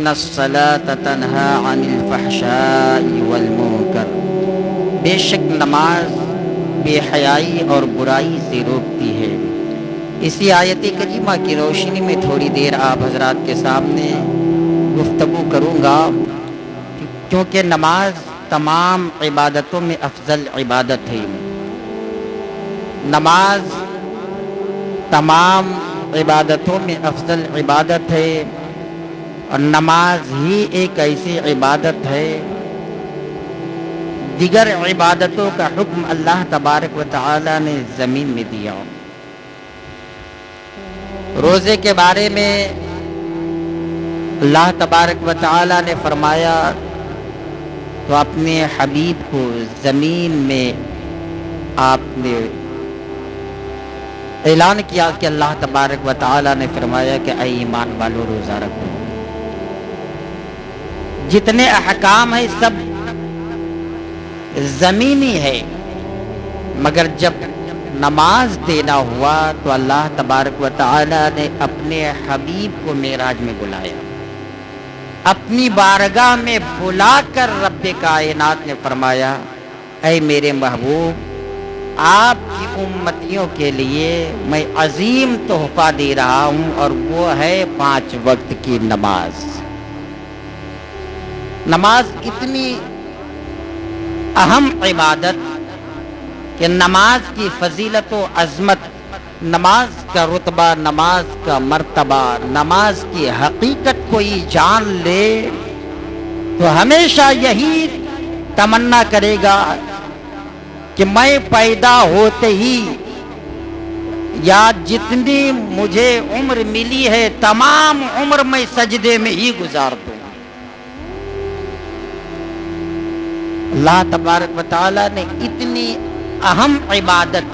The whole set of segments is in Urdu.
الصلاۃ تنہا عن الفحشاء والمنکر، بے شک نماز بے حیائی اور برائی سے روکتی ہے۔ اسی آیت کریمہ کی روشنی میں تھوڑی دیر آپ حضرات کے سامنے گفتگو کروں گا، کیونکہ نماز تمام عبادتوں میں افضل عبادت ہے۔ نماز تمام عبادتوں میں افضل عبادت ہے، اور نماز ہی ایک ایسی عبادت ہے، دیگر عبادتوں کا حکم اللہ تبارک و تعالی نے زمین میں دیا۔ روزے کے بارے میں اللہ تبارک و تعالی نے فرمایا تو اپنے حبیب کو زمین میں آپ نے اعلان کیا کہ اللہ تبارک و تعالی نے فرمایا کہ اے ایمان والو روزہ رکھو۔ جتنے احکام ہیں سب زمینی ہے، مگر جب نماز دینا ہوا تو اللہ تبارک و تعالی نے اپنے حبیب کو معراج میں بلایا، اپنی بارگاہ میں بلا کر رب کائنات نے فرمایا اے میرے محبوب، آپ کی امتیوں کے لیے میں عظیم تحفہ دے رہا ہوں، اور وہ ہے 5 وقت کی نماز۔ نماز اتنی اہم عبادت کہ نماز کی فضیلت و عظمت، نماز کا رتبہ، نماز کا مرتبہ، نماز کی حقیقت کوئی جان لے تو ہمیشہ یہی تمنا کرے گا کہ میں پیدا ہوتے ہی یا جتنی مجھے عمر ملی ہے تمام عمر میں سجدے میں ہی گزار دوں۔ اللہ تبارک و تعالی نے اتنی اہم عبادت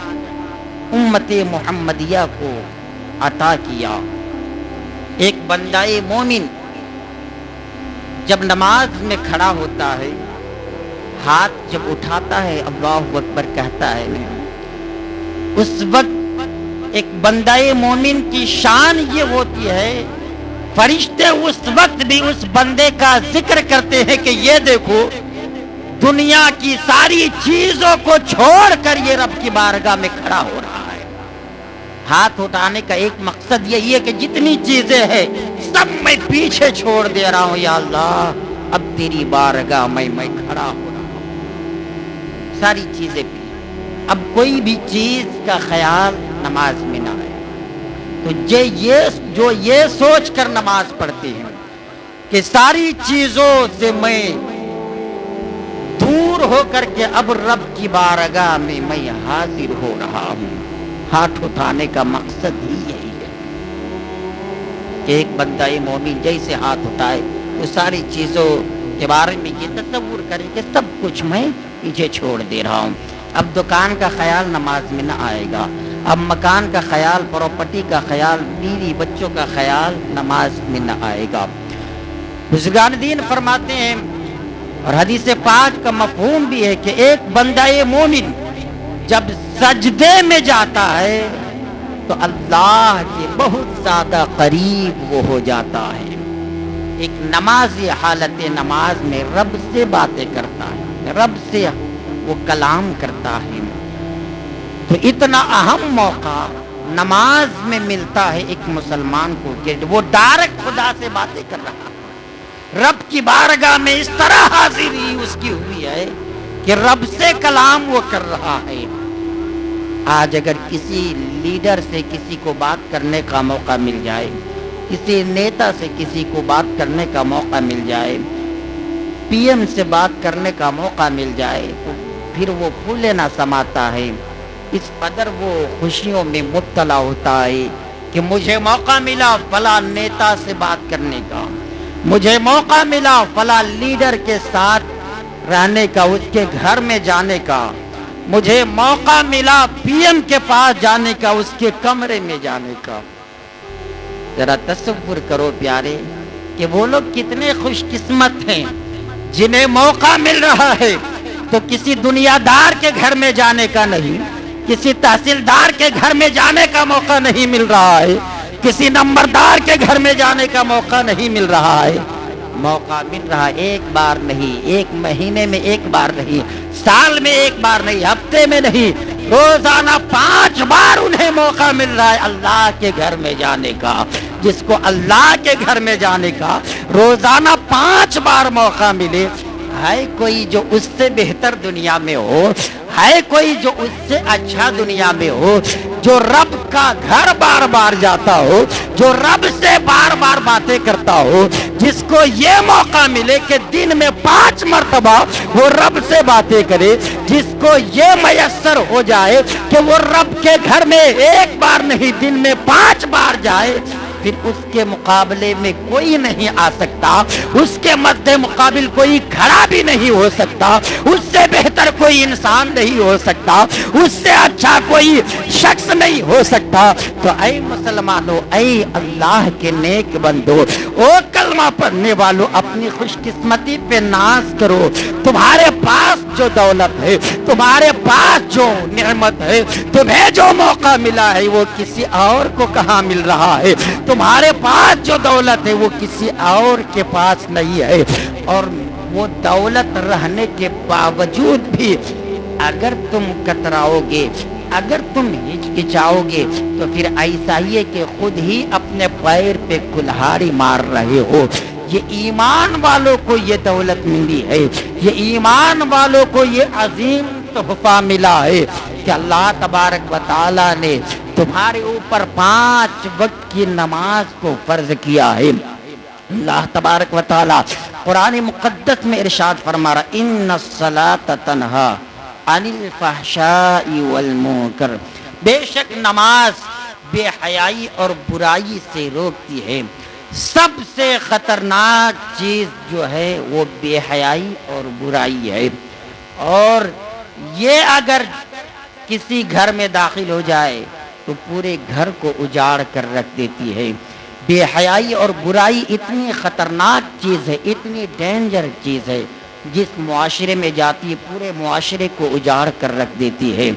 امت محمدیہ کو عطا کیا۔ ایک بندہ مومن جب نماز میں کھڑا ہوتا ہے، ہاتھ جب اٹھاتا ہے، اللہ اکبر کہتا ہے، اس وقت ایک بندہ مومن کی شان یہ ہوتی ہے، فرشتے اس وقت بھی اس بندے کا ذکر کرتے ہیں کہ یہ دیکھو دنیا کی ساری چیزوں کو چھوڑ کر یہ رب کی بارگاہ میں کھڑا ہو رہا ہے۔ ہاتھ اٹھانے کا ایک مقصد یہی ہے کہ جتنی چیزیں ہیں سب میں پیچھے چھوڑ دے رہا ہوں، یا اللہ اب تیری بارگاہ میں کھڑا ہو رہا ہوں، ساری چیزیں بھی، اب کوئی بھی چیز کا خیال نماز میں نہ آئے۔ تو جو یہ سوچ کر نماز پڑھتے ہیں کہ ساری چیزوں سے میں دور ہو کر کے اب رب کی بارگاہ میں حاضر ہو رہا ہوں، ہاتھ اٹھانے کا مقصد ہی یہی ہے کہ ایک بندہ مومن جیسے ہاتھ اٹھائے تو ساری چیزوں کے بارے میں یہ تصور کرے کہ سب کچھ میں پیچھے چھوڑ دے رہا ہوں۔ اب دکان کا خیال نماز میں نہ آئے گا، اب مکان کا خیال، پراپرٹی کا خیال، بیوی بچوں کا خیال نماز میں نہ آئے گا۔ بزرگان دین فرماتے ہیں، اور حدیث پاک کا مفہوم بھی ہے کہ ایک بندہ مومن جب سجدے میں جاتا ہے تو اللہ کے بہت زیادہ قریب وہ ہو جاتا ہے۔ ایک نمازی حالت نماز میں رب سے باتیں کرتا ہے، رب سے وہ کلام کرتا ہے۔ تو اتنا اہم موقع نماز میں ملتا ہے ایک مسلمان کو کہ وہ ڈائریکٹ خدا سے باتیں کر رہا ہے، رب کی بارگاہ میں اس طرح حاضری اس کی ہوئی ہے کہ رب سے کلام وہ کر رہا ہے۔ آج اگر کسی لیڈر سے کسی کو بات کرنے کا موقع مل جائے، کسی نیتا سے کسی کو بات کرنے کا موقع مل جائے، پی ایم سے بات کرنے کا موقع مل جائے تو پھر وہ پھولے نہ سماتا ہے، اس قدر وہ خوشیوں میں مبتلا ہوتا ہے کہ مجھے موقع ملا فلاں نیتا سے بات کرنے کا، مجھے موقع ملا فلاں لیڈر کے ساتھ رہنے کا، اس کے گھر میں جانے کا، مجھے موقع ملا پی ایم کے پاس جانے کا، اس کے کمرے میں جانے کا۔ ذرا تصور کرو پیارے کہ وہ لوگ کتنے خوش قسمت ہیں جنہیں موقع مل رہا ہے تو کسی دنیا دار کے گھر میں جانے کا نہیں، کسی تحصیلدار کے گھر میں جانے کا موقع نہیں مل رہا ہے، کسی نمبردار کے گھر میں جانے کا موقع نہیں مل رہا ہے، موقع مل رہا ایک بار نہیں، ایک مہینے میں ایک بار نہیں، سال میں ایک بار نہیں، ہفتے میں نہیں، روزانہ 5 بار انہیں موقع مل رہا ہے اللہ کے گھر میں جانے کا۔ جس کو اللہ کے گھر میں جانے کا روزانہ 5 بار موقع ملے، ہے کوئی جو اس سے بہتر دنیا میں ہو؟ ہے کوئی جو اس سے اچھا دنیا میں ہو؟ جو رب کا گھر بار بار جاتا ہو، جو رب سے بار بار باتیں کرتا ہو، جس کو یہ موقع ملے کہ دن میں 5 مرتبہ وہ رب سے باتیں کرے، جس کو یہ میسر ہو جائے کہ وہ رب کے گھر میں ایک بار نہیں دن میں 5 بار جائے، پھر اس کے مقابلے میں کوئی نہیں آ سکتا، اس کے مد مقابل کوئی کھڑا بھی نہیں ہو سکتا، اس سے بہتر کوئی انسان نہیں ہو سکتا، اس سے اچھا کوئی شخص نہیں ہو سکتا۔ تو اے مسلمانوں، اے اللہ کے نیک بندو، او کلمہ پڑھنے والوں، اپنی خوش قسمتی پہ ناز کرو۔ تمہارے پاس جو دولت ہے، تمہارے پاس جو نعمت ہے، تمہیں جو موقع ملا ہے، وہ کسی اور کو کہاں مل رہا ہے؟ تمہارے پاس جو دولت ہے وہ کسی اور کے پاس نہیں ہے، اور وہ دولت رہنے کے باوجود بھی اگر تم کتراؤ گے، اگر تم ہچکچاؤ گے، تو پھر ایسا ہی ہے کہ خود ہی اپنے پیر پہ کلہاڑی مار رہے ہو۔ یہ ایمان والوں کو یہ دولت ملی ہے، یہ ایمان والوں کو یہ عظیم تحفہ ملا ہے کہ اللہ تبارک و تعالیٰ نے تمہارے اوپر 5 وقت کی نماز کو فرض کیا ہے۔ اللہ تبارک و تعالیٰ قرآن مقدس میں ارشاد فرما رہا، ان الصلاۃ تنہا عن الفحشاء والمنکر، بے شک نماز بے حیائی اور برائی سے روکتی ہے۔ سب سے خطرناک چیز جو ہے وہ بے حیائی اور برائی ہے، اور یہ اگر کسی گھر میں داخل ہو جائے تو پورے گھر کو اجاڑ کر رکھ دیتی ہے۔ بے حیائی اور برائی اتنی خطرناک چیز ہے، اتنی ڈینجر چیز ہے، جس معاشرے میں جاتی ہے پورے معاشرے کو اجاڑ کر رکھ دیتی ہے،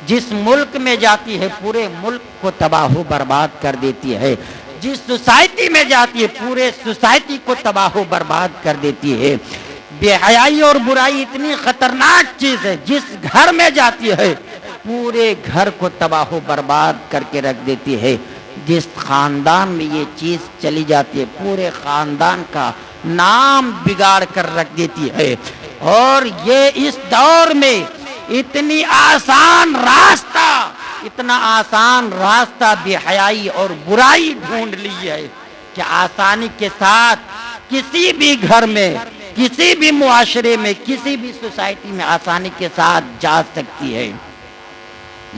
جس ملک میں جاتی ہے پورے ملک کو تباہ و برباد کر دیتی ہے، جس سوسائٹی میں جاتی ہے پورے سوسائٹی کو تباہ و برباد کر دیتی ہے۔ بے حیائی اور برائی اتنی خطرناک چیز ہے، جس گھر میں جاتی ہے پورے گھر کو تباہ و برباد کر کے رکھ دیتی ہے۔ جس خاندان میں یہ چیز چلی جاتی ہے پورے خاندان کا نام بگاڑ کر رکھ دیتی ہے۔ اور یہ اس دور میں اتنی آسان راستہ، اتنا آسان راستہ بے حیائی اور برائی ڈھونڈ لی ہے کہ آسانی کے ساتھ کسی بھی گھر میں، کسی بھی معاشرے میں، کسی بھی سوسائٹی میں آسانی کے ساتھ جا سکتی ہے۔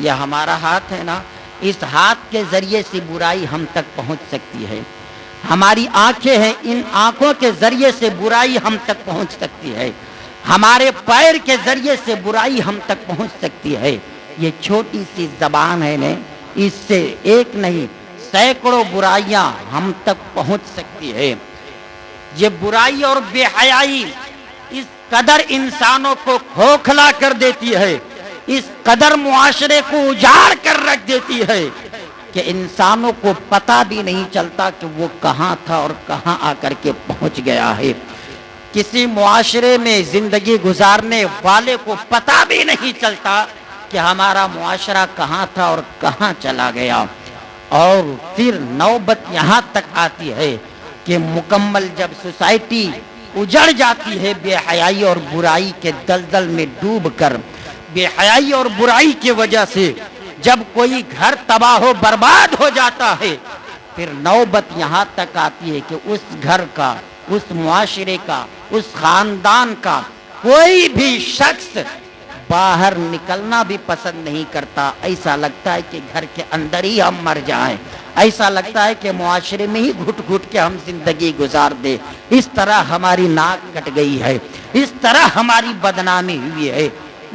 یہ ہمارا ہاتھ ہے نا، اس ہاتھ کے ذریعے سے برائی ہم تک پہنچ سکتی ہے۔ ہماری آنکھیں ہیں، ان آنکھوں کے ذریعے سے برائی ہم تک پہنچ سکتی ہے۔ ہمارے پیر کے ذریعے سے برائی ہم تک پہنچ سکتی ہے۔ یہ چھوٹی سی زبان ہے نا، اس سے ایک نہیں سینکڑوں برائیاں ہم تک پہنچ سکتی ہے۔ یہ برائی اور بے حیائی اس قدر انسانوں کو کھوکھلا کر دیتی ہے، اس قدر معاشرے کو اجاڑ کر رکھ دیتی ہے کہ انسانوں کو پتہ بھی نہیں چلتا کہ وہ کہاں تھا اور کہاں آ کر کے پہنچ گیا ہے۔ کسی معاشرے میں زندگی گزارنے والے کو پتہ بھی نہیں چلتا کہ ہمارا معاشرہ کہاں تھا اور کہاں چلا گیا۔ اور پھر نوبت یہاں تک آتی ہے کہ مکمل جب سوسائٹی اجڑ جاتی ہے بے حیائی اور برائی کے دلدل میں ڈوب کر، بے حیائی اور برائی کی وجہ سے جب کوئی گھر تباہ و برباد ہو جاتا ہے، پھر نوبت یہاں تک آتی ہے کہ اس گھر کا، اس معاشرے کا، اس خاندان کا کوئی بھی شخص باہر نکلنا بھی پسند نہیں کرتا۔ ایسا لگتا ہے کہ گھر کے اندر ہی ہم مر جائیں، ایسا لگتا ہے کہ معاشرے میں ہی گھٹ گھٹ کے ہم زندگی گزار دیں۔ اس طرح ہماری ناک کٹ گئی ہے، اس طرح ہماری بدنامی ہوئی ہے۔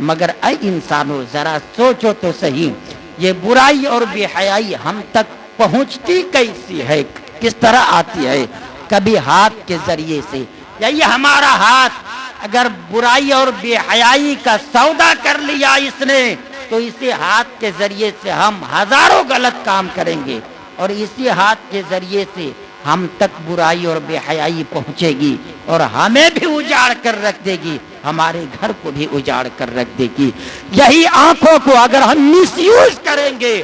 مگر اے انسانوں، ذرا سوچو تو صحیح، یہ برائی اور بے حیائی ہم تک پہنچتی کیسی ہے، کس طرح آتی ہے؟ کبھی ہاتھ کے ذریعے سے، یا یہ ہمارا ہاتھ اگر برائی اور بے حیائی کا سودا کر لیا اس نے، تو اسی ہاتھ کے ذریعے سے ہم ہزاروں غلط کام کریں گے، اور اسی ہاتھ کے ذریعے سے ہم تک برائی اور بے حیائی پہنچے گی اور ہمیں بھی اجاڑ کر رکھ دے گی، ہمارے گھر کو بھی اجاڑ کر رکھ دے گی۔ یہی آنکھوں کو اگر ہم مس یوز کریں گے،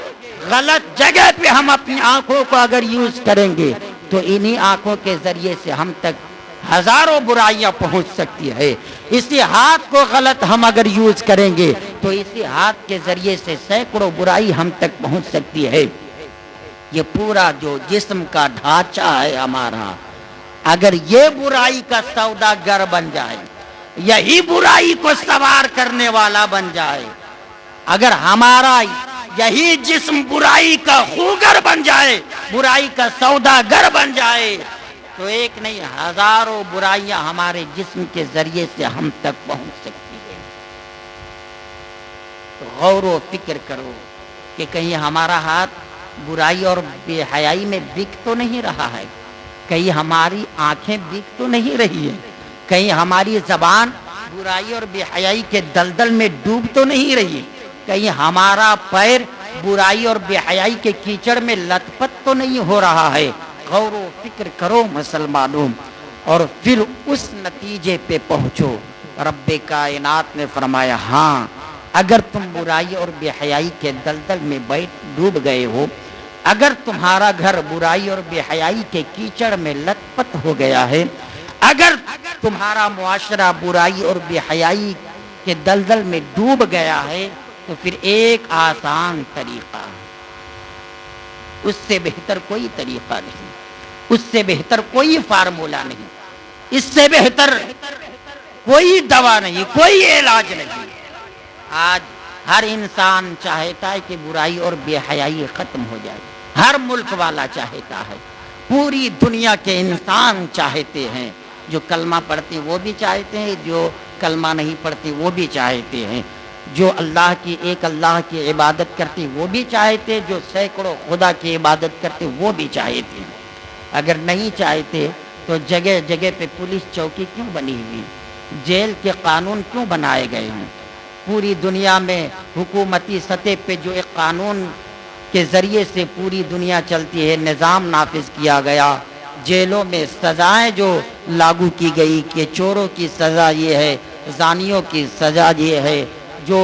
غلط جگہ پہ ہم اپنی آنکھوں کو اگر یوز کریں گے تو انہی آنکھوں کے ذریعے سے ہم تک ہزاروں برائیاں پہنچ سکتی ہے۔ اسی ہاتھ کو غلط ہم اگر یوز کریں گے تو اسی ہاتھ کے ذریعے سے سینکڑوں برائی ہم تک پہنچ سکتی ہے۔ یہ پورا جو جسم کا ڈھانچہ ہے ہمارا، اگر یہ برائی کا سوداگر بن جائے، یہی برائی کو سوار کرنے والا بن جائے، اگر ہمارا یہی جسم برائی کا خوگر بن جائے، برائی کا سوداگر بن جائے، تو ایک نہیں ہزاروں برائیاں ہمارے جسم کے ذریعے سے ہم تک پہنچ سکتی ہیں۔ تو غور و فکر کرو کہ کہیں ہمارا ہاتھ برائی اور بے حیائی میں بک تو نہیں رہا ہے، کہیں ہماری آنکھیں بک تو نہیں رہی ہے، کہیں ہماری زبان برائی اور بے حیائی کے دلدل میں ڈوب تو نہیں رہی، کہیں ہمارا پیر برائی اور بے حیائی کے کیچڑ میں لت پت تو نہیں ہو رہا ہے۔ غور و فکر کرو مسلمانوں اور پھر اس نتیجے پہ پہنچو۔ رب کائنات نے فرمایا ہاں اگر تم برائی اور بے حیائی کے دلدل میں ڈوب گئے ہو، اگر تمہارا گھر برائی اور بے حیائی کے کیچڑ میں لت پت ہو گیا ہے، اگر تمہارا معاشرہ برائی اور بے حیائی کے دلدل میں ڈوب گیا ہے، تو پھر ایک آسان طریقہ، اس سے بہتر کوئی طریقہ نہیں، اس سے بہتر کوئی فارمولا نہیں، اس سے بہتر کوئی دوا نہیں، کوئی علاج نہیں۔ آج ہر انسان چاہتا ہے کہ برائی اور بے حیائی ختم ہو جائے، ہر ملک والا چاہتا ہے، پوری دنیا کے انسان چاہتے ہیں، جو کلمہ پڑھتے وہ بھی چاہتے ہیں، جو کلمہ نہیں پڑھتے وہ بھی چاہتے ہیں، جو اللہ کی عبادت کرتے وہ بھی چاہتے، جو سینکڑوں خدا کی عبادت کرتے وہ بھی چاہتے ہیں۔ اگر نہیں چاہتے تو جگہ جگہ پہ پولیس چوکی کیوں بنی ہوئی، جیل کے قانون کیوں بنائے گئے ہیں؟ پوری دنیا میں حکومتی سطح پہ جو ایک قانون کے ذریعے سے پوری دنیا چلتی ہے، نظام نافذ کیا گیا، جیلوں میں سزائیں جو لاگو کی گئی کہ چوروں کی سزا یہ ہے، زانیوں کی سزا یہ ہے، جو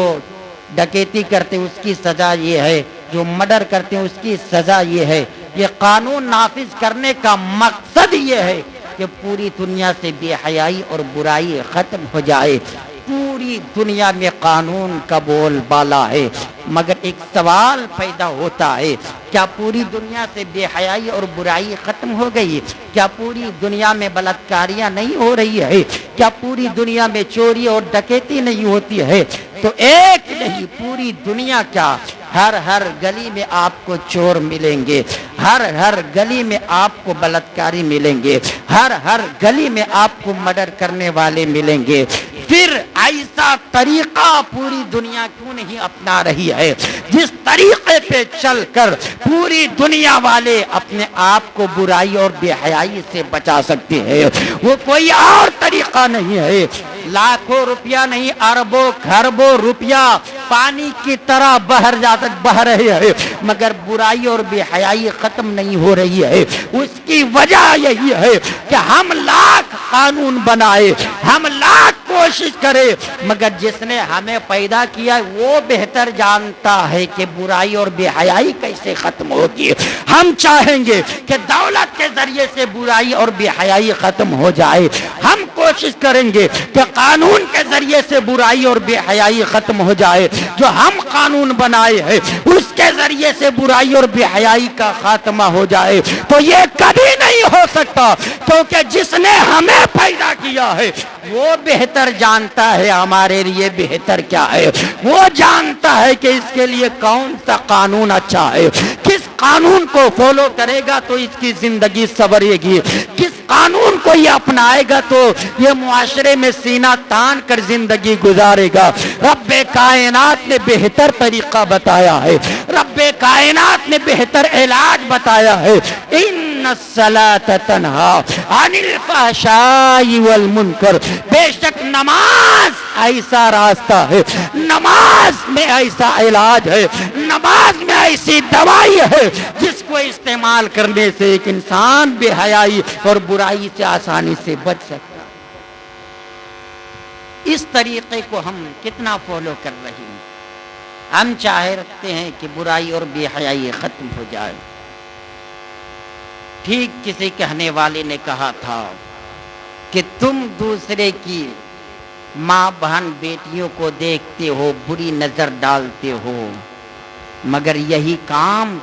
ڈکیتی کرتے اس کی سزا یہ ہے، جو مرڈر کرتے اس کی سزا یہ ہے۔ یہ قانون نافذ کرنے کا مقصد یہ ہے کہ پوری دنیا سے بے حیائی اور برائی ختم ہو جائے۔ پوری دنیا میں قانون کا بول بالا ہے، مگر ایک سوال پیدا ہوتا ہے، کیا پوری دنیا سے بے حیائی اور برائی ختم ہو گئی؟ کیا پوری دنیا میں بلاತ್ಕಾریاں نہیں ہو رہی ہے؟ کیا پوری دنیا میں چوری اور ڈکیتی نہیں ہوتی ہے؟ تو ایک نہیں، پوری دنیا کیا، ہر گلی میں آپ کو چور ملیں گے، ہر گلی میں آپ کو بلاತ್ಕಾری ملیں گے، ہر گلی میں آپ کو مرڈر کرنے والے ملیں گے۔ پھر ایسا طریقہ پوری دنیا کیوں نہیں اپنا رہی ہے جس طریقے پہ چل کر پوری دنیا والے اپنے آپ کو برائی اور بے حیائی سے بچا سکتے ہیں؟ وہ کوئی اور طریقہ نہیں ہے، لاکھوں روپیہ نہیں، اربوں خربوں روپیہ پانی کی طرح بہہ رہے ہیں، مگر برائی اور بے حیائی ختم نہیں ہو رہی ہے۔ اس کی وجہ یہی ہے کہ ہم لاکھ قانون بنائے، ہم لاکھ کوشش کرے، مگر جس نے ہمیں پیدا کیا وہ بہتر جانتا ہے کہ برائی اور بے حیائی کیسے ختم ہوگی۔ ہم چاہیں گے کہ دولت کے ذریعے سے برائی اور بے حیائی ختم ہو جائے، ہم کوشش کریں گے کہ قانون کے ذریعے سے برائی اور بے حیائی ختم ہو جائے، جو ہم قانون بنائے ہیں اس کے ذریعے سے برائی اور بے حیائی کا خاتمہ ہو جائے۔ تو یہ کبھی نہیں ہو سکتا، کیونکہ جس نے ہمیں پیدا کیا ہے وہ بہتر جانتا ہے ہمارے لیے بہتر کیا ہے، وہ جانتا ہے کہ اس کے لیے کون سا قانون اچھا ہے، کس قانون کو فالو کرے گا تو اس کی زندگی سنورے گی، کس قانون کو یہ اپنائے گا تو یہ معاشرے میں سینہ تان کر زندگی گزارے گا۔ رب کائنات نے بہتر طریقہ بتایا ہے، رب کائنات نے بہتر علاج بتایا ہے۔ ان الصلاۃ تنہی عن الفحشاء والمنکر، بے شک نماز ایسا راستہ ہے، نماز میں ایسا علاج ہے، نماز میں ایسی دوائی ہے جس کو استعمال کرنے سے ایک انسان بے حیائی اور برائی سے آسانی سے بچ سکتا. اس طریقے کو ہم کتنا فالو کر رہے ہیں. ہم چاہے رکھتے ہیں کہ برائی اور بے حیائی ختم ہو جائے. ٹھیک کسی کہنے والے نے کہا تھا کہ تم دوسرے کی ماں بہن بیٹیوں کو دیکھتے ہو، بری نظر ڈالتے ہو، مگر یہی کام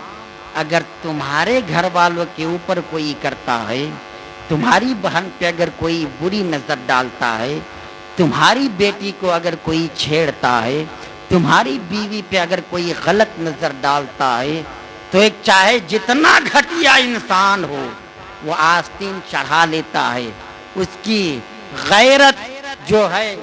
اگر تمہارے گھر والوں کے اوپر کوئی کرتا ہے، تمہاری بہن پہ اگر کوئی بری نظر ڈالتا ہے، تمہاری بیٹی کو اگر کوئی چھیڑتا ہے، تمہاری بیوی پہ اگر کوئی غلط نظر ڈالتا ہے، تو ایک چاہے جتنا گھٹیا انسان ہو وہ آستین چڑھا لیتا ہے. اس کی غیرت جو ہے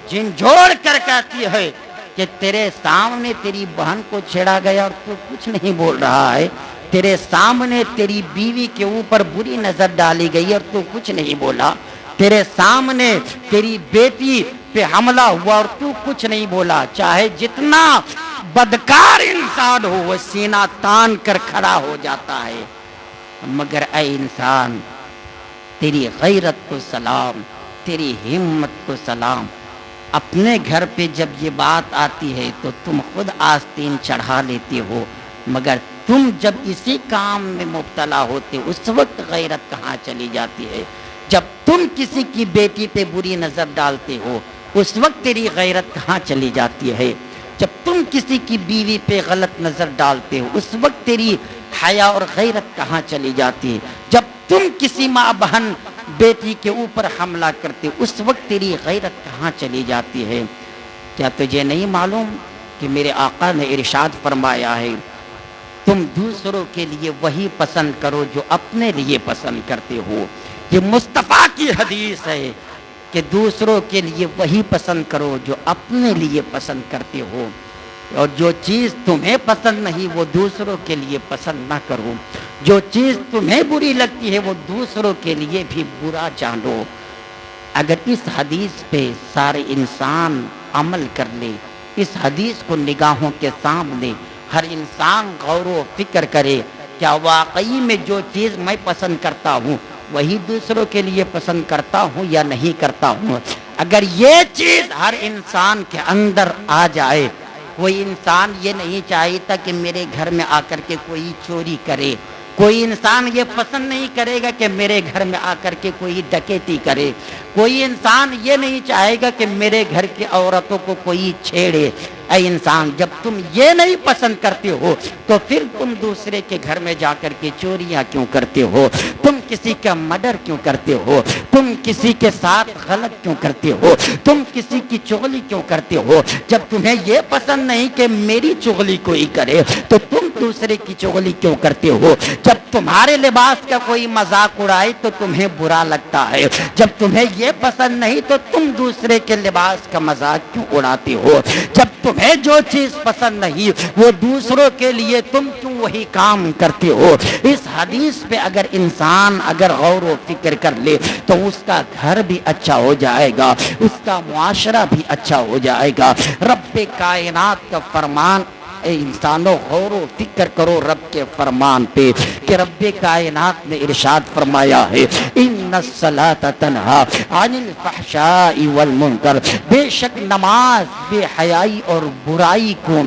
جھنجھوڑ کر کہتی ہے کہ تیرے سامنے تیری بہن کو چھیڑا گیا اور تو کچھ نہیں بول رہا ہے، تیرے سامنے تیری بیوی کے اوپر بری نظر ڈالی گئی اور تو کچھ نہیں بولا، تیرے سامنے تیری بیٹی پہ حملہ ہوا اور تو کچھ نہیں بولا. چاہے جتنا بدکار انسان ہو وہ سینہ تان کر کھڑا ہو جاتا ہے. مگر اے انسان، تیری غیرت کو سلام، تیری ہمت کو سلام. اپنے گھر پہ جب یہ بات آتی ہے تو تم خود آستین چڑھا لیتے ہو، مگر تم جب اسی کام میں مبتلا ہوتے اس وقت غیرت کہاں چلی جاتی ہے؟ جب تم کسی کی بیٹی پہ بری نظر ڈالتے ہو اس وقت تیری غیرت کہاں چلی جاتی ہے؟ جب تم کسی کی بیوی پہ غلط نظر ڈالتے ہو اس وقت تیری حیا اور غیرت کہاں چلی جاتی ہے؟ جب تم کسی ماں بہن بیٹی کے اوپر حملہ کرتے اس وقت تیری غیرت کہاں چلی جاتی ہے؟ کیا تجھے نہیں معلوم کہ میرے آقا نے ارشاد فرمایا ہے تم دوسروں کے لیے وہی پسند کرو جو اپنے لیے پسند کرتے ہو. یہ مصطفیٰ کی حدیث ہے کہ دوسروں کے لیے وہی پسند کرو جو اپنے لیے پسند کرتے ہو، اور جو چیز تمہیں پسند نہیں وہ دوسروں کے لیے پسند نہ کرو. جو چیز تمہیں بری لگتی ہے وہ دوسروں کے لیے بھی برا جانو. اگر اس حدیث پہ سارے انسان عمل کر لے، اس حدیث کو نگاہوں کے سامنے ہر انسان غور و فکر کرے، کیا واقعی میں جو چیز میں پسند کرتا ہوں وہی دوسروں کے لیے پسند کرتا ہوں یا نہیں کرتا ہوں؟ اگر یہ چیز ہر انسان کے اندر آ جائے، کوئی انسان یہ نہیں چاہتا کہ میرے گھر میں آ کر کے کوئی چوری کرے، کوئی انسان یہ پسند نہیں کرے گا کہ میرے گھر میں آ کر کے کوئی ڈکیتی کرے، کوئی انسان یہ نہیں چاہے گا کہ میرے گھر کی عورتوں کو کوئی چھیڑے. اے انسان، جب تم یہ نہیں پسند کرتے ہو تو پھر تم دوسرے کے گھر میں جا کر کے چوریاں کیوں کرتے ہو؟ تم کسی کا مرڈر کیوں کرتے ہو؟ تم کسی کے ساتھ غلط کیوں کرتے ہو؟ تم کسی کی چغلی کیوں کرتے ہو؟ جب تمہیں یہ پسند نہیں کہ میری چغلی کوئی کرے تو تم دوسرے کی چغلی کیوں کرتے ہو؟ جب تمہارے لباس کا کوئی مذاق اڑائے تو تمہیں برا لگتا ہے، جب تمہیں یہ پسند نہیں تو تم دوسرے کے لباس کا مذاق کیوں اڑاتے ہو؟ جب تمہیں جو چیز پسند نہیں وہ دوسروں کے لیے تم کیوں وہی کام کرتے ہو؟ اس حدیث پہ اگر انسان غور و فکر کر لے تو اس کا گھر بھی اچھا ہو جائے گا، اس کا معاشرہ بھی اچھا ہو جائے گا. رب کائنات کا فرمان، اے انسانوں غور و فکر کرو رب کے فرمان پہ کہ رب کائنات نے ارشاد فرمایا ہے ان الصلاۃ تنہا عن الفحشاء والمنکر، بے شک نماز بے حیائی اور برائی کو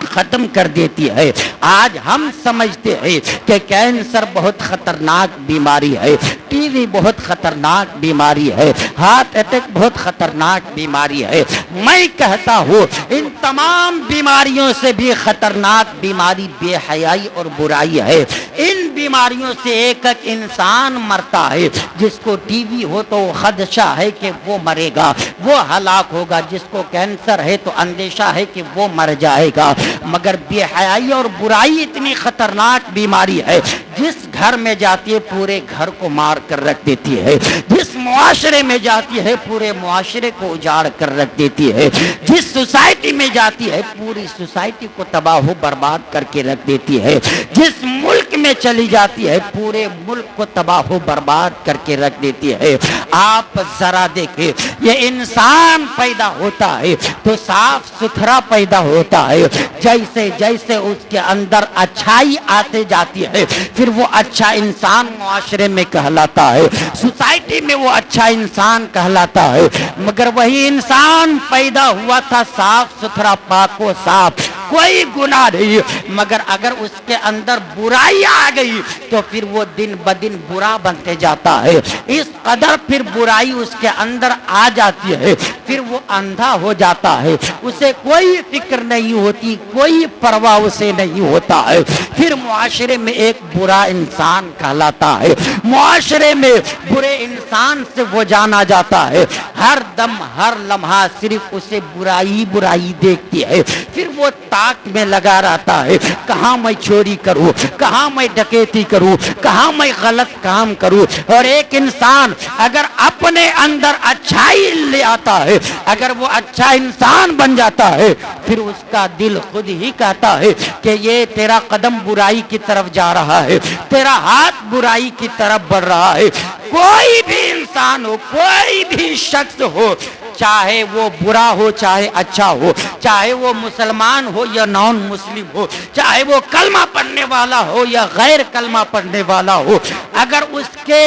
ختم کر دیتی ہے. آج ہم سمجھتے ہیں کہ کینسر بہت خطرناک بیماری ہے، ٹی وی بہت خطرناک بیماری ہے، ہارٹ اٹیک بہت خطرناک بیماری ہے. میں کہتا ہوں ان تمام بیماریوں سے بھی خطرناک بیماری بے حیائی اور برائی ہے. ان بیماریوں سے ایک ایک انسان مرتا ہے. جس کو ٹی وی ہو تو خدشہ ہے کہ وہ مرے گا، وہ ہلاک ہوگا. جس کو کینسر ہے تو اندیشہ ہے کہ وہ مر جائے گا. مگر بے حیائی اور برائی اتنی خطرناک بیماری ہے، جس گھر میں جاتی ہے پورے گھر کو مار کر رکھ دیتی ہے، جس معاشرے میں جاتی ہے پورے معاشرے کو اجاڑ کر رکھ دیتی ہے، جس سوسائٹی میں جاتی ہے پوری سوسائٹی کو تباہ و برباد کر کے رکھ دیتی ہے، جس ملک میں چلی جاتی ہے پورے ملک کو تباہ و برباد کر کے رکھ دیتی ہے. آپ ذرا دیکھیں یہ انسان پیدا ہوتا ہے تو صاف ستھرا پیدا ہوتا ہے. جیسے جیسے اس کے اندر اچھائی آتے جاتی ہے پھر وہ اچھا انسان معاشرے میں کہلاتا ہے, سوسائٹی میں وہ اچھا انسان کہلاتا ہے. مگر وہی انسان پیدا ہوا تھا صاف ستھرا پاک و صاف, کوئی گناہ نہیں, مگر اگر اس کے اندر برائی آ گئی تو پھر وہ دن بدن برا بنتے جاتا ہے. اس قدر پھر برائی اس کے اندر آ جاتی ہے پھر وہ اندھا ہو جاتا ہے, اسے کوئی فکر نہیں ہوتی, کوئی پرواہ اسے نہیں ہوتا ہے. پھر معاشرے میں ایک برا انسان کہلاتا ہے, معاشرے میں برے انسان سے وہ جانا جاتا ہے. ہر دم ہر لمحہ صرف اسے برائی برائی دیکھتی ہے. پھر وہ تاک میں لگا رہتا ہے کہاں میں چوری کروں, کہاں میں ڈکیتی کروں, کہاں میں غلط کام کروں. اور ایک انسان اگر اپنے اندر اچھائی لے آتا ہے, اگر وہ اچھا انسان بن جاتا ہے, پھر اس کا دل خود ہی کہتا ہے کہ یہ تیرا قدم برائی کی طرف جا رہا ہے, تیرا ہاتھ برائی کی طرف بڑھ رہا ہے. کوئی بھی انسان ہو, کوئی بھی شخص ہو, چاہے وہ برا ہو چاہے اچھا ہو, چاہے وہ مسلمان ہو یا نان مسلم ہو, چاہے وہ کلمہ پڑھنے والا ہو یا غیر کلمہ پڑھنے والا ہو, اگر اس کے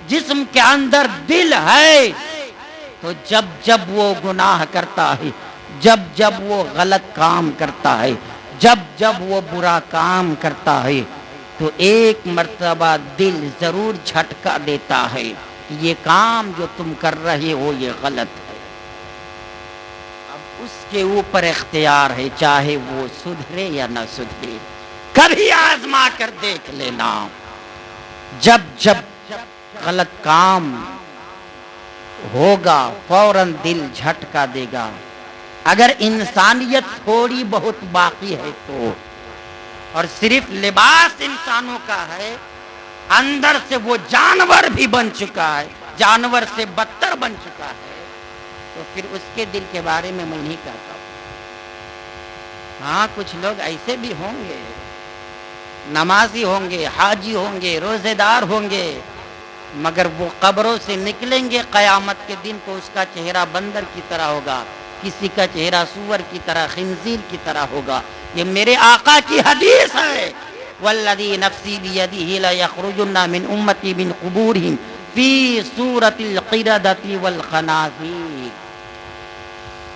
جسم کے اندر دل ہے تو جب جب وہ گناہ کرتا ہے, جب جب وہ غلط کام کرتا ہے, جب جب وہ برا کام کرتا ہے, تو ایک مرتبہ دل ضرور جھٹکا دیتا ہے کہ یہ کام جو تم کر رہے ہو یہ غلط ہے. اب اس کے اوپر اختیار ہے چاہے وہ سدھرے یا نہ سدھرے. کبھی آزما کر دیکھ لینا, جب جب غلط کام ہوگا فوراً دل جھٹکا دے گا. اگر انسانیت تھوڑی بہت باقی ہے تو, اور صرف لباس انسانوں کا ہے, اندر سے وہ جانور بھی بن چکا ہے, جانور سے بدتر بن چکا ہے, تو پھر اس کے دل کے بارے میں نہیں کہتا. ہاں کچھ لوگ ایسے بھی ہوں گے, نمازی ہوں گے, حاجی ہوں گے, روزے دار ہوں گے, مگر وہ قبروں سے نکلیں گے قیامت کے دن تو اس کا چہرہ بندر کی طرح ہوگا, کسی کا چہرہ سور کی طرح, خنزیر کی طرح ہوگا. یہ میرے آقا کی حدیث ہے, والذی نفسی بیدہ لیخرجن من امتی من قبورہم فی صورت القردۃ والخنازیر,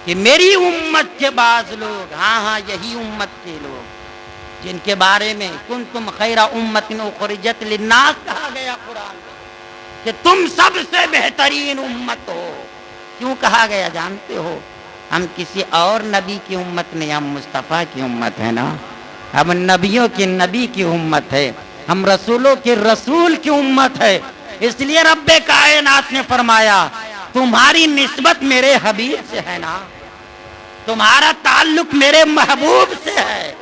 کہ میری امت کے بعض لوگ, ہاں یہی امت کے لوگ جن کے بارے میں کنتم خیر امت اخرجت للناس کہا گیا قرآن کہ تم سب سے بہترین امت ہو. کیوں کہا گیا جانتے ہو؟ ہم کسی اور نبی کی امت نہیں, ہم مصطفیٰ کی امت ہے نا, ہم نبیوں کی نبی کی امت ہے, ہم رسولوں کے رسول کی امت ہے. اس لیے رب کائنات نے فرمایا تمہاری نسبت میرے حبیب سے ہے نا, تمہارا تعلق میرے محبوب سے ہے,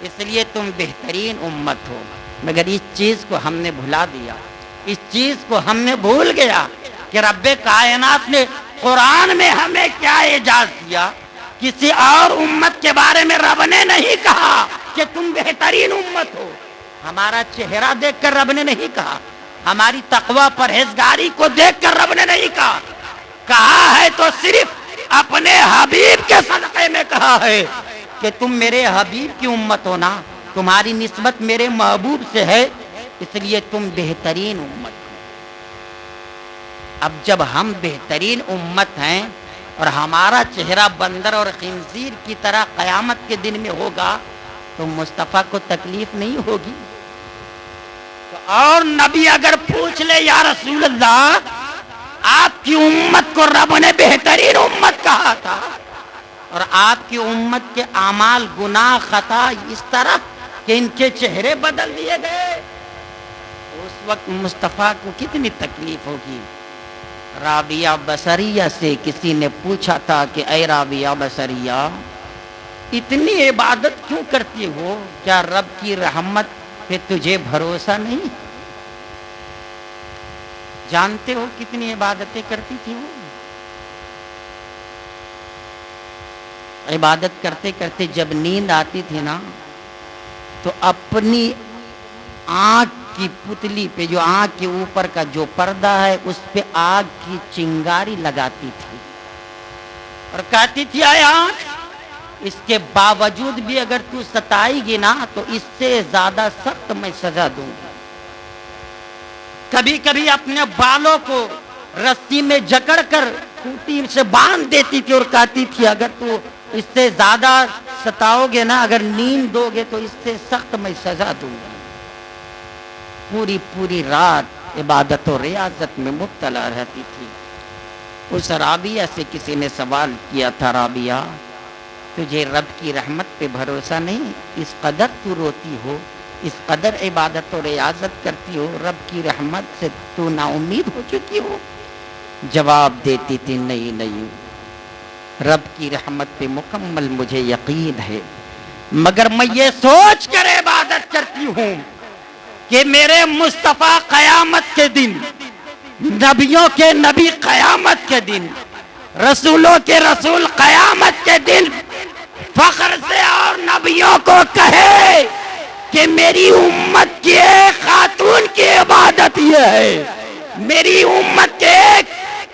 اس لیے تم بہترین امت ہو. مگر اس چیز کو ہم نے بھلا دیا, اس چیز کو ہم نے بھول گیا کہ رب کائنات نے قرآن میں ہمیں کیا اعزاز دیا. کسی اور امت کے بارے میں رب نے نہیں کہا کہ تم بہترین امت ہو. ہمارا چہرہ دیکھ کر رب نے نہیں کہا, ہماری تقوی پرہیزگاری کو دیکھ کر رب نے نہیں کہا, کہا ہے تو صرف اپنے حبیب کے صدقے میں کہا ہے کہ تم میرے حبیب کی امت ہو نا, تمہاری نسبت میرے محبوب سے ہے, اس لیے تم بہترین امت ہو. اب جب ہم بہترین امت ہیں اور ہمارا چہرہ بندر اور خنزیر کی طرح قیامت کے دن میں ہوگا تو مصطفیٰ کو تکلیف نہیں ہوگی. تو اور نبی اگر پوچھ لے یا رسول اللہ آپ کی امت کو رب نے بہترین امت کہا تھا اور آپ کی امت کے اعمال گناہ خطا اس طرح کہ ان کے چہرے بدل دیے گئے, اس وقت مصطفیٰ کو کتنی تکلیف ہوگی. رابعہ بصریہ سے کسی نے پوچھا تھا کہ اے رابعہ بصریہ اتنی عبادت کیوں کرتی ہو, کیا رب کی رحمت پہ تجھے بھروسہ نہیں؟ جانتے ہو کتنی عبادتیں کرتی تھی وہ؟ عبادت کرتے کرتے جب نیند آتی تھی نا تو اپنی آگ کی پتلی پہ، جو آگ کے اوپر کا جو پردہ ہے اس پہ آگ کی چنگاری لگاتی تھی اور کہتی تھی اے آگ، اس کے باوجود بھی اگر تو ستائے گی نا تو اس سے زیادہ سخت میں سزا دوں گی۔ کبھی کبھی اپنے بالوں کو رسی میں جکڑ کر کھوٹی سے باندھ دیتی تھی اور کہتی تھی اگر تو اس سے زیادہ ستاؤ گے نا، اگر نیند دو گے تو اس سے سخت میں سزا دوں گی۔ پوری پوری رات عبادت و ریاضت میں مبتلا رہتی تھی۔ اس رابعہ سے کسی نے سوال کیا تھا، رابعہ تجھے رب کی رحمت پہ بھروسہ نہیں؟ اس قدر تو روتی ہو، اس قدر عبادت و ریاضت کرتی ہو، رب کی رحمت سے تو نا امید ہو چکی ہو؟ جواب دیتی تھی نہیں نہیں، رب کی رحمت پہ مکمل مجھے یقین ہے، مگر میں یہ سوچ کر عبادت کرتی ہوں کہ میرے مصطفیٰ قیامت کے دن، نبیوں کے نبی قیامت کے دن، رسولوں کے رسول قیامت کے دن فخر سے اور نبیوں کو کہے کہ میری امت کی ایک خاتون کی عبادت یہ ہے، میری امت کے ایک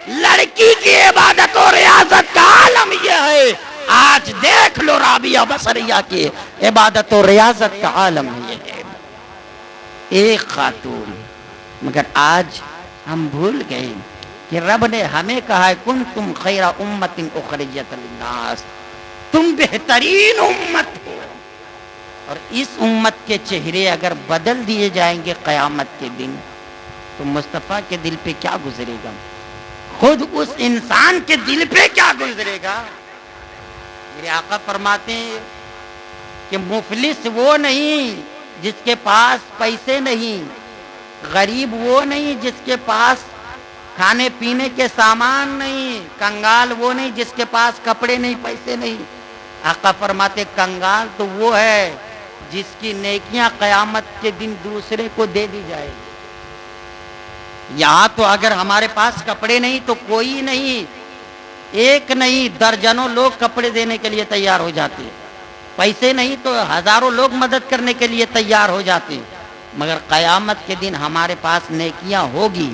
لڑکی کی عبادت و ریاضت کا عالم یہ ہے۔ آج دیکھ لو رابعہ بصریہ کی عبادت و ریاضت کا عالم یہ ہے، ایک خاتون۔ مگر آج ہم بھول گئے کہ رب نے ہمیں کہا ہے کنتم خیر امت اخرجت للناس، تم بہترین امت ہو۔ اور اس امت کے چہرے اگر بدل دیے جائیں گے قیامت کے دن تو مصطفیٰ کے دل پہ کیا گزرے گا؟ خود اس انسان کے دل پہ کیا گزرے گا؟ میرے آقا فرماتے ہیں کہ مفلس وہ نہیں جس کے پاس پیسے نہیں، غریب وہ نہیں جس کے پاس کھانے پینے کے سامان نہیں، کنگال وہ نہیں جس کے پاس کپڑے نہیں، پیسے نہیں۔ آقا فرماتے کنگال تو وہ ہے جس کی نیکیاں قیامت کے دن دوسرے کو دے دی جائے۔ یہاں تو اگر ہمارے پاس کپڑے نہیں تو کوئی نہیں، ایک نہیں درجنوں لوگ کپڑے دینے کے لیے تیار ہو جاتے ہیں، پیسے نہیں تو ہزاروں لوگ مدد کرنے کے لیے تیار ہو جاتے ہیں۔ مگر قیامت کے دن ہمارے پاس نیکیاں ہوگی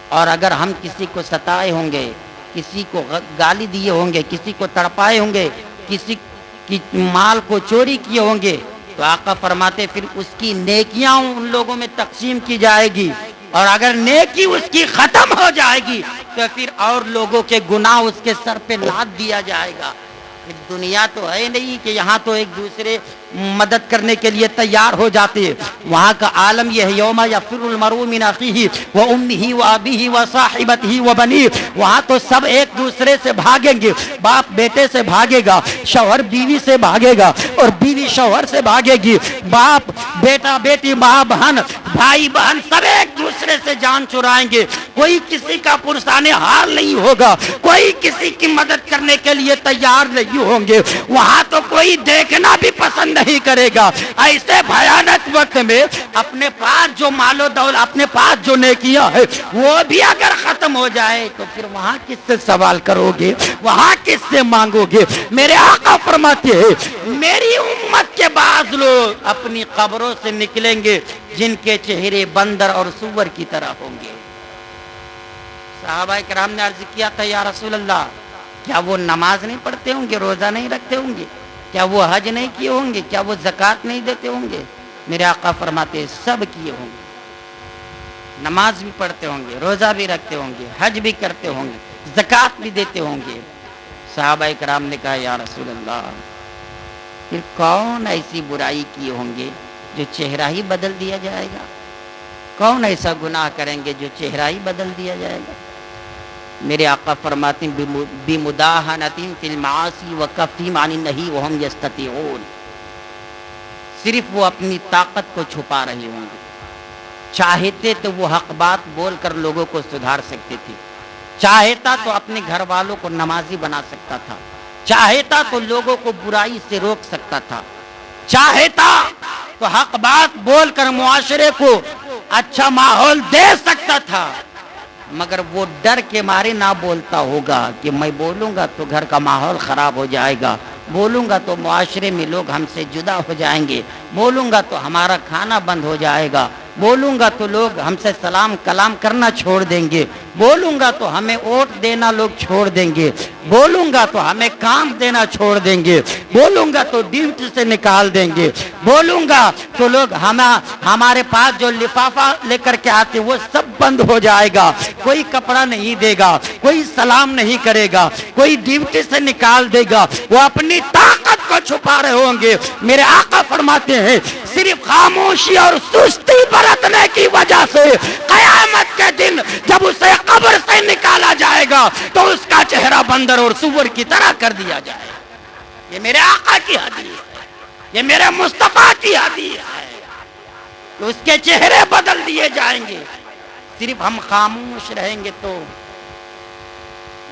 اور اگر ہم کسی کو ستائے ہوں گے، کسی کو گالی دیے ہوں گے، کسی کو تڑپائے ہوں گے، کسی کی مال کو چوری کیے ہوں گے تو آقا فرماتے پھر اس کی نیکیاں ان لوگوں میں تقسیم کی جائے گی، اور اگر نیکی اس کی ختم ہو جائے گی تو پھر اور لوگوں کے گناہ اس کے سر پہ لاد دیا جائے گا۔ دنیا تو ہے نہیں کہ یہاں تو ایک دوسرے مدد کرنے کے لیے تیار ہو جاتے ہیں، وہاں کا عالم یہ ہے یوم یفر المرء من اخیہ وامہ وابیہ وصاحبتہ وبنیہ، وہاں تو سب ایک دوسرے سے بھاگیں گے، باپ بیٹے سے بھاگے گا، شوہر بیوی سے بھاگے گا اور بیوی شوہر سے بھاگے گی، باپ بیٹا بیٹی ماں بہن بھائی بہن سب ایک دوسرے سے جان چرائیں گے، کوئی کسی کا پرسانے حال نہیں ہوگا، کوئی کسی کی مدد کرنے کے لیے تیار نہیں ہوں گے، وہاں تو کوئی دیکھنا بھی پسند نہیں کرے گا۔ ایسے بھیانک وقت میں اپنے پاس جو مال و دولت، اپنے پاس جو نیکیاں ہے وہ بھی اگر ختم ہو جائے تو پھر وہاں کس سے سوال کرو گے، وہاں کس سے مانگو گے؟ میرے آقا فرماتے ہیں میری امت کے بعض لوگ اپنی قبروں سے نکلیں گے جن کے چہرے بندر اور سور کی طرح ہوں گے۔ صحابہ کرام نے عرض کیا تھا یا رسول اللہ کیا وہ نماز نہیں پڑھتے ہوں گے، روزہ نہیں رکھتے ہوں گے، کیا وہ حج نہیں کیے ہوں گے، کیا وہ زکوٰۃ نہیں دیتے ہوں گے؟ میرے آقا فرماتے ہیں سب کیے ہوں گے، نماز بھی پڑھتے ہوں گے، روزہ بھی رکھتے ہوں گے، حج بھی کرتے ہوں گے، زکوٰۃ بھی دیتے ہوں گے۔ صحابہ کرام نے کہا یا رسول اللہ پھر کون ایسی برائی کیے ہوں گے جو چہرہ ہی بدل دیا جائے گا؟ کون ایسا گناہ کریں گے جو چہرہ ہی بدل دیا جائے گا؟ میرے آقا فرماتے ہیں بمداہنۃ فی المعاصی وکفہم عن النہی وہم یستطیعون، صرف وہ اپنی طاقت کو چھپا رہے ہوں گے، چاہتے تو وہ حق بات بول کر لوگوں کو سدھار سکتے تھے، چاہتا تو اپنے گھر والوں کو نمازی بنا سکتا تھا، چاہتا تو لوگوں کو برائی سے روک سکتا تھا، چاہتا تو حق بات بول کر معاشرے کو اچھا ماحول دے سکتا تھا، مگر وہ ڈر کے مارے نہ بولتا ہوگا کہ میں بولوں گا تو گھر کا ماحول خراب ہو جائے گا، بولوں گا تو معاشرے میں لوگ ہم سے جدا ہو جائیں گے، بولوں گا تو ہمارا کھانا بند ہو جائے گا، بولوں گا تو لوگ ہم سے سلام کلام کرنا چھوڑ دیں گے، بولوں گا تو ہمیں ووٹ دینا لوگ چھوڑ دیں گے، بولوں گا تو ہمیں کام دینا چھوڑ دیں گے، بولوں گا تو ڈیوٹی سے نکال دیں گے، بولوں گا تو لوگ ہمارے پاس جو لفافہ لے کر کے آتے وہ سب بند ہو جائے گا، کوئی کپڑا نہیں دے گا، کوئی سلام نہیں کرے گا، کوئی ڈیوٹی سے نکال دے گا، وہ اپنی طاقت کو چھپا رہے ہوں گے۔ میرے آقا فرماتے ہیں صرف خاموشی اور سستی برتنے کی وجہ سے قیامت کے دن جب اسے قبر سے نکالا جائے گا تو اس کا چہرہ بندر اور سور کی طرح کر دیا جائے گا۔ یہ میرے آقا کی حدیث ہے، یہ میرے مصطفیٰ کی حدیث ہے کہ اس کے چہرے بدل دیے جائیں گے۔ صرف ہم خاموش رہیں گے تو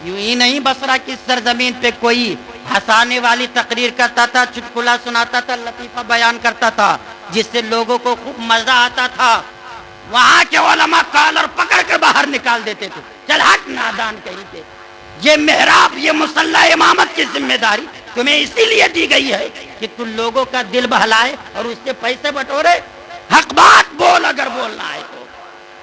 یوں ہی نہیں بصرہ کی سرزمین پہ کوئی ہنسانے والی تقریر کرتا تھا، چٹکلا سناتا تھا، لطیفہ بیان کرتا تھا جس سے لوگوں کو خوب مزہ آتا تھا، وہاں کے علماء کالر پکڑ کر باہر نکال دیتے تھے، چل ہٹ نادان کہیں تھے۔ یہ محراب، یہ مصلی امامت کی ذمہ داری تمہیں اسی لیے دی گئی ہے کہ تم لوگوں کا دل بہلائے اور اس سے پیسے بٹورے۔ حق بات بول اگر بولنا ہے تو،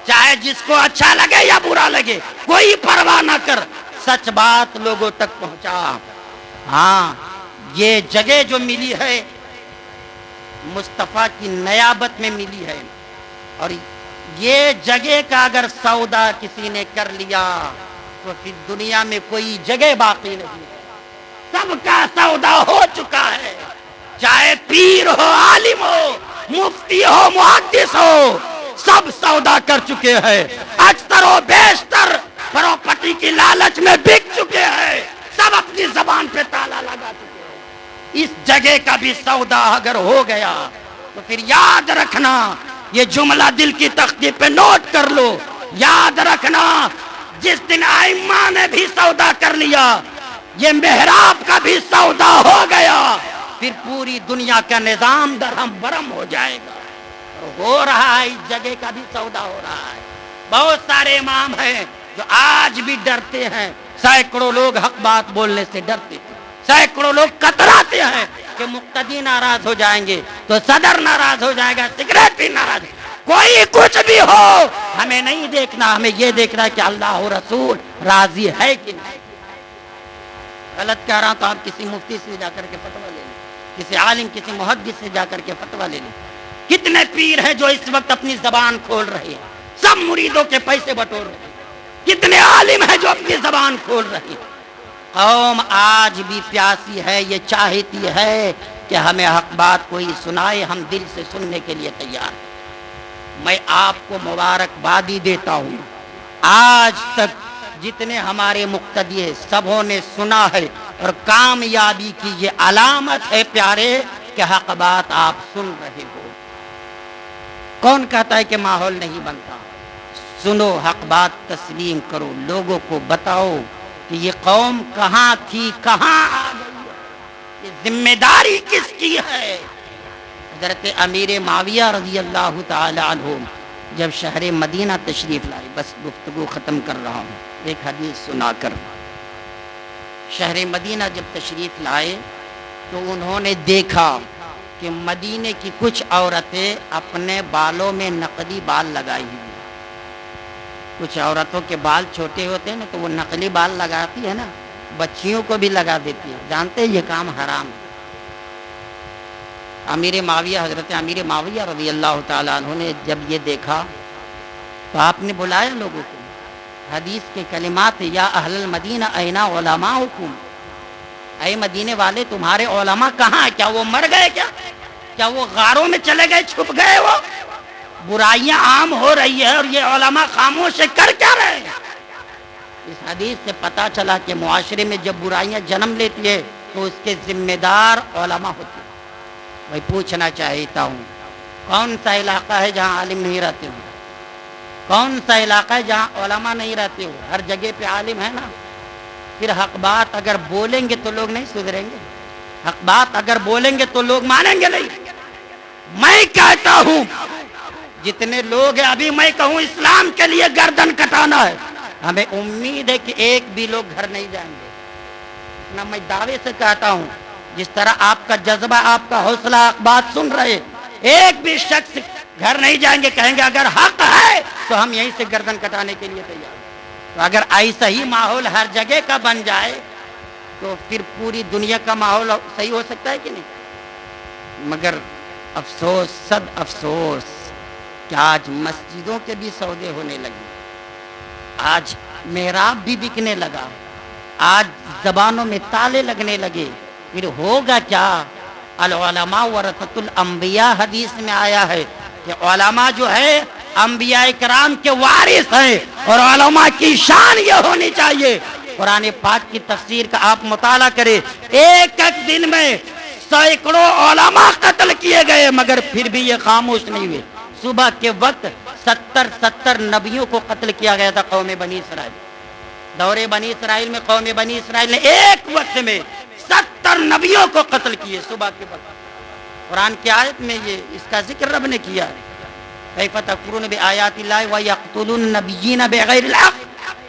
چاہے جس کو اچھا لگے یا برا لگے، کوئی پرواہ نہ کر، سچ بات لوگوں تک پہنچا۔ ہاں یہ جگہ جو ملی ہے مصطفیٰ کی نیابت میں ملی ہے، اور یہ جگہ کا اگر سودا کسی نے کر لیا تو پھر دنیا میں کوئی جگہ باقی نہیں ہے، سب کا سودا ہو چکا ہے، چاہے پیر ہو، عالم ہو، مفتی ہو، محدث ہو، سب سودا کر چکے ہیں، اکثر و بیشتر پراپرٹی کی لالچ میں بک چکے ہیں، سب اپنی زبان پہ تالا لگا چکے ہیں۔ اس جگہ کا بھی سودا اگر ہو گیا تو پھر یاد رکھنا، یہ جملہ دل کی تختی پہ نوٹ کر لو، یاد رکھنا جس دن ائمہ نے بھی سودا کر لیا، یہ محراب کا بھی سودا ہو گیا، پھر پوری دنیا کا نظام درہم برہم ہو جائے گا۔ ہو رہا ہے، اس جگہ کا بھی سودا ہو رہا ہے۔ بہت سارے امام ہیں جو آج بھی ڈرتے ہیں، سینکڑوں لوگ حق بات بولنے سے ڈرتے ہیں، سینکڑوں لوگ کتراتے ہیں کہ مقتدی ناراض ہو جائیں گے تو صدر ناراض ہو جائے گا، سیکریٹری ناراض، کوئی کچھ بھی ہو ہمیں نہیں دیکھنا، ہمیں یہ دیکھنا کہ اللہ و رسول راضی ہے کہ نہیں۔ غلط کہہ رہا ہوں تو آپ کسی مفتی سے جا کر کے فتویٰ لے لیں، کسی عالم، کسی محدث سے جا کر کے فتویٰ لے لیں۔ کتنے پیر ہیں جو اس وقت اپنی زبان کھول رہے ہیں، سب مریدوں کے پیسے بٹور رہے ہیں، کتنے عالم ہیں جو اپنی زبان کھول رہے ہیں۔ قوم آج بھی پیاسی ہے، یہ چاہتی ہے کہ ہمیں حق بات کوئی سنائے، ہم دل سے سننے کے لیے تیار ہیں۔ میں آپ کو مبارکبادی دیتا ہوں، آج تک جتنے ہمارے مقتدی ہیں سبوں نے سنا ہے، اور کامیابی کی یہ علامت ہے پیارے کہ حق بات آپ سن رہے ہو۔ کون کہتا ہے کہ ماحول نہیں بنتا؟ سنو، حق بات تسلیم کرو، لوگوں کو بتاؤ کہ یہ قوم کہاں تھی، کہاں آ گئی ہے، یہ ذمہ داری کس کی ہے۔ حضرت امیر معاویہ رضی اللہ تعالی عنہ جب شہر مدینہ تشریف لائے، بس گفتگو ختم کر رہا ہوں ایک حدیث سنا کر۔ شہر مدینہ جب تشریف لائے تو انہوں نے دیکھا کہ مدینے کی کچھ عورتیں اپنے بالوں میں نقلی بال لگائی ہوئی، کچھ عورتوں کے بال چھوٹے ہوتے ہیں نا تو وہ نقلی بال لگاتی ہے نا، بچیوں کو بھی لگا دیتی ہے، جانتے ہیں یہ کام حرام ہے۔ حضرت امیر معاویہ رضی اللہ تعالیٰ عنہ نے جب یہ دیکھا تو آپ نے بلایا لوگوں کو، حدیث کے کلمات، یا اہل المدینہ این علماؤکم، اے مدینے والے تمہارے علماء کہاں ہیں؟ کیا وہ مر گئے؟ کیا وہ غاروں میں چلے گئے، چھپ گئے؟ وہ برائیاں عام ہو رہی ہے اور یہ علماء خاموش کر کیا رہے ہیں؟ اس حدیث سے پتا چلا کہ معاشرے میں جب برائیاں جنم لیتی ہے تو اس کے ذمہ دار علماء ہوتے ہیں۔ میں پوچھنا چاہتا ہوں، کون سا علاقہ ہے جہاں عالم نہیں رہتے ہو؟ کون سا علاقہ ہے جہاں علماء نہیں رہتے ہو؟ ہر جگہ پہ عالم ہے نا۔ پھر حق بات اگر بولیں گے تو لوگ نہیں سدھریں گے، حق بات اگر بولیں گے تو لوگ مانیں گے نہیں۔ میں کہتا ہوں جتنے لوگ ہیں، ابھی میں کہوں اسلام کے لیے گردن کٹانا ہے، ہمیں امید ہے کہ ایک بھی لوگ گھر نہیں جائیں گے۔ نہ میں دعوے سے کہتا ہوں جس طرح آپ کا جذبہ، آپ کا حوصلہ بات سن رہے، ایک بھی شخص گھر نہیں جائیں گے، کہیں گے اگر حق ہے تو ہم یہیں سے گردن کٹانے کے لیے تیار ہیں۔ تو اگر ایسا ہی ماحول ہر جگہ کا بن جائے تو پھر پوری دنیا کا ماحول صحیح ہو سکتا ہے کہ نہیں؟ مگر افسوس، صد افسوس کہ آج مسجدوں کے بھی سودے ہونے لگے، آج محراب بھی بکنے لگا، آج زبانوں میں تالے لگنے لگے، پھر ہوگا کیا؟ العلماء ورثۃ الانبیاء حدیث میں آیا ہے کہ علماء جو ہے انبیاء کرام کے وارث ہیں، اور علماء کی شان یہ ہونی چاہیے۔ قرآن پاک کی تفسیر کا آپ مطالعہ کریں، ایک ایک دن میں سینکڑوں علماء قتل کیے گئے، مگر پھر بھی یہ خاموش نہیں ہوئے۔ صبح کے وقت 70 نبیوں کو قتل کیا گیا تھا قوم بنی اسرائیل، دور بنی اسرائیل میں قوم بنی اسرائیل نے ایک وقت میں 70 نبیوں کو قتل کیے صبح کے وقت۔ قرآن کی آیت میں یہ اس کا ذکر رب نے کیا ہے، کیف تکفرون بآیات اللہ ویقتلون النبیین بغیر الحق،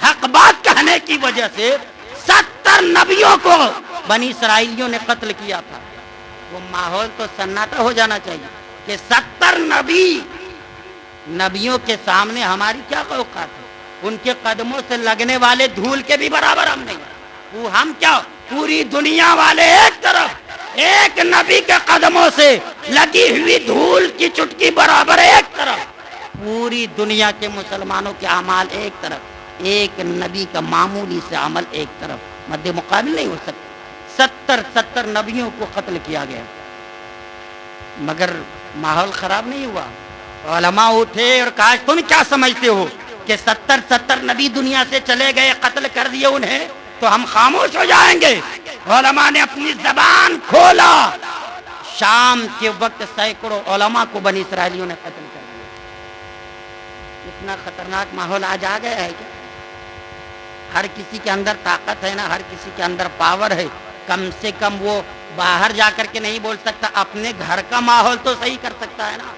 حق بات کہنے کی وجہ سے 70 نبیوں کو بنی اسرائیلیوں نے قتل کیا تھا۔ وہ ماحول تو سناٹا ہو جانا چاہیے کہ 70 نبیوں کے سامنے ہماری کیا اوقات ہے؟ ان کے قدموں سے لگنے والے دھول کے بھی برابر ہم نہیں ہیں۔ وہ ہم کیا، پوری دنیا والے ایک طرف، ایک نبی کے قدموں سے لگی ہوئی دھول کی چٹکی برابر ایک طرف، پوری دنیا کے مسلمانوں کے اعمال ایک طرف، ایک نبی کا معمولی سے عمل ایک طرف، مد مقابل نہیں ہو سکتا۔ 70 نبیوں کو قتل کیا گیا، مگر ماحول خراب نہیں ہوا۔ علماء اٹھے اور کہا تم کیا سمجھتے ہو کہ 70 نبی دنیا سے چلے گئے، قتل کر دیے انہیں، تو ہم خاموش ہو جائیں گے؟ علماء نے اپنی زبان کھولا، شام کے وقت سینکڑوں علماء کو بنی اسرائیلیوں نے قتل کر دیا۔ اتنا خطرناک ماحول آج آ گیا ہے کہ ہر کسی کے اندر طاقت ہے نا، ہر کسی کے اندر پاور ہے، کم سے کم وہ باہر جا کر کے نہیں بول سکتا، اپنے گھر کا ماحول تو صحیح کر سکتا ہے نا۔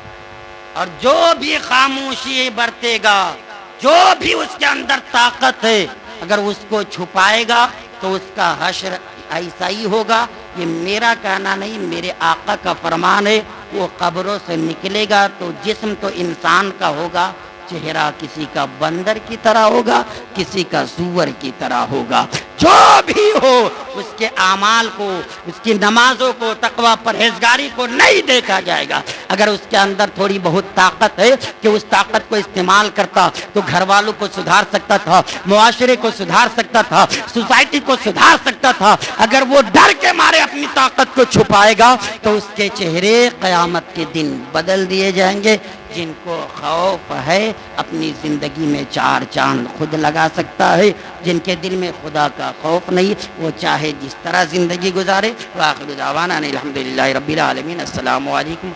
اور جو بھی خاموشی برتے گا، جو بھی اس کے اندر طاقت ہے، اگر اس کو چھپائے گا تو اس کا حشر ایسا ہی ہوگا۔ یہ میرا کہنا نہیں، میرے آقا کا فرمان ہے، وہ قبروں سے نکلے گا تو جسم تو انسان کا ہوگا، چہرہ کسی کا بندر کی طرح ہوگا، کسی کا سور کی طرح ہوگا۔ جو بھی ہو اس کے اعمال کو، اس کی نمازوں کو، تقوی پرہیزگاری کو نہیں دیکھا جائے گا۔ اگر اس کے اندر تھوڑی بہت طاقت ہے کہ اس طاقت کو استعمال کرتا تو گھر والوں کو سدھار سکتا تھا، معاشرے کو سدھار سکتا تھا، سوسائٹی کو سدھار سکتا تھا۔ اگر وہ ڈر کے مارے اپنی طاقت کو چھپائے گا تو اس کے چہرے قیامت کے دن بدل دیے جائیں گے۔ جن کو خوف ہے اپنی زندگی میں 4 چاند خود لگا سکتا ہے، جن کے دل میں خدا کا خوف نہیں، وہ چاہے جس طرح زندگی گزارے۔ وآخر دعوانا الحمدللہ رب العالمین۔ السلام علیکم۔